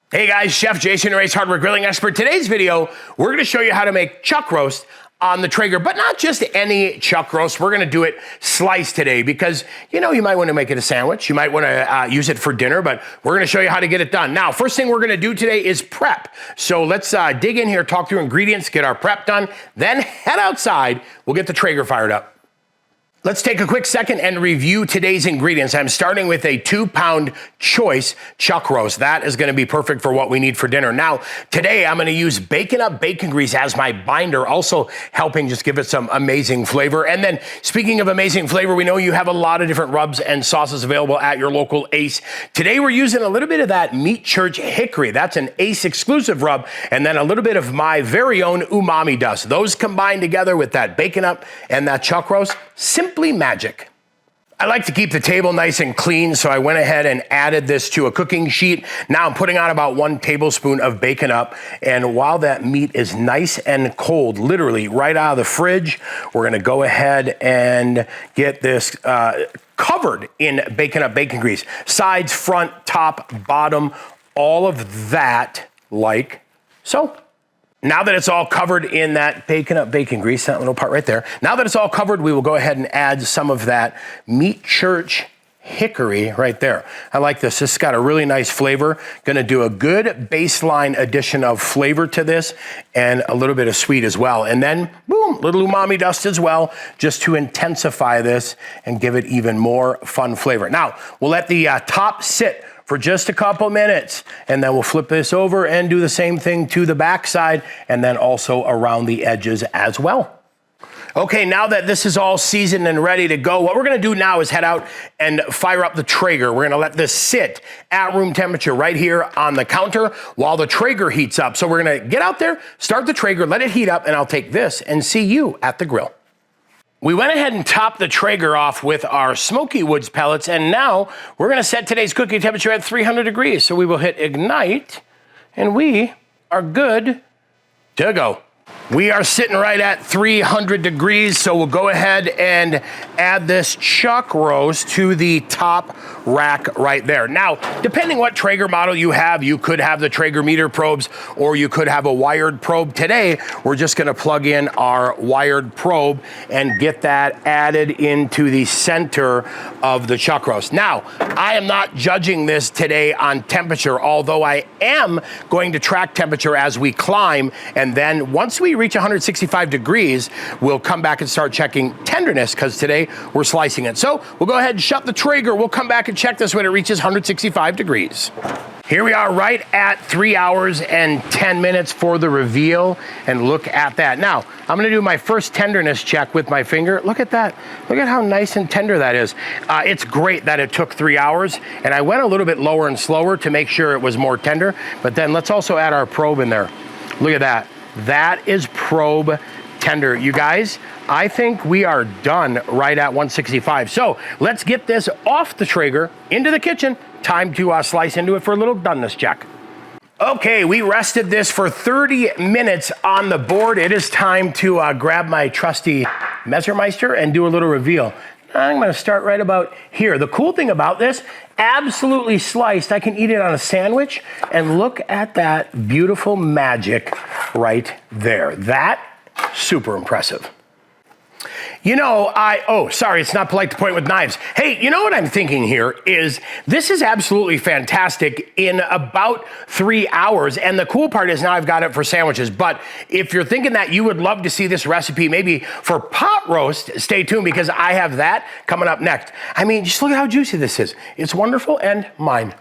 Hey guys, Chef Jason, Race Hardware Grilling Expert. Today's video, we're gonna show you how to make chuck roast on the Traeger, but not just any chuck roast. We're gonna do it sliced today because, you might wanna make it a sandwich. You might wanna use it for dinner, but we're gonna show you how to get it done. Now, first thing we're gonna do today is prep. So let's dig in here, talk through ingredients, get our prep done, then head outside. We'll get the Traeger fired up. Let's take a quick second and review today's ingredients. I'm starting with a 2-pound choice chuck roast. That is gonna be perfect for what we need for dinner. Now, today I'm gonna use Bacon Up bacon grease as my binder, also helping just give it some amazing flavor. And then speaking of amazing flavor, we know you have a lot of different rubs and sauces available at your local Ace. Today we're using a little bit of that Meat Church Hickory. That's an Ace exclusive rub. And then a little bit of my very own umami dust. Those combined together with that Bacon Up and that chuck roast, simply magic. I like to keep the table nice and clean, so I went ahead and added this to a cooking sheet. Now I'm putting on about 1 tablespoon of Bacon Up, and while that meat is nice and cold, literally right out of the fridge, we're gonna go ahead and get this covered in Bacon Up bacon grease. Sides, front, top, bottom, all of that like so. Now that it's all covered in that Bacon Up bacon grease, that little part right there, now that it's all covered, we will go ahead and add some of that Meat Church Hickory right there. I like this. This has got a really nice flavor. Gonna do a good baseline addition of flavor to this and a little bit of sweet as well. And then, boom, little umami dust as well, just to intensify this and give it even more fun flavor. Now, we'll let the top sit for just a couple minutes, and then we'll flip this over and do the same thing to the back side, and then also around the edges as well. Okay, now that this is all seasoned and ready to go, what we're gonna do now is head out and fire up the Traeger. We're gonna let this sit at room temperature right here on the counter while the Traeger heats up. So we're gonna get out there, start the Traeger, let it heat up, and I'll take this and see you at the grill. We went ahead and topped the Traeger off with our Smokey Woods pellets, and now we're gonna set today's cooking temperature at 300 degrees. So we will hit ignite, and we are good to go. We are sitting right at 300 degrees, so we'll go ahead and add this chuck roast to the top rack right there. Now, depending what Traeger model you have, you could have the Traeger meter probes, or you could have a wired probe. Today, we're just gonna plug in our wired probe and get that added into the center of the chuck roast. Now, I am not judging this today on temperature, although I am going to track temperature as we climb, and then once we reach 165 degrees, we'll come back and start checking tenderness, because today we're slicing it. So we'll go ahead and shut the Traeger. We'll come back and check this when it reaches 165 degrees. Here we are right at 3 hours and 10 minutes for the reveal, and look at that. Now, I'm gonna do my first tenderness check with my finger. Look at that. Look at how nice and tender that is. It's great that it took 3 hours, and I went a little bit lower and slower to make sure it was more tender, but then let's also add our probe in there. Look at that. That is probe tender. You guys, I think we are done right at 165. So let's get this off the Traeger into the kitchen. Time to slice into it for a little doneness check. Okay, we rested this for 30 minutes on the board. It is time to grab my trusty Messermeister and do a little reveal. I'm gonna start right about here. The cool thing about this, absolutely sliced. I can eat it on a sandwich, and look at that beautiful magic right there. That, super impressive. Sorry, it's not polite to point with knives. Hey, you know what I'm thinking here is this is absolutely fantastic in about 3 hours. And the cool part is now I've got it for sandwiches. But if you're thinking that you would love to see this recipe maybe for pot roast, stay tuned, because I have that coming up next. I mean, just look at how juicy this is. It's wonderful and mine.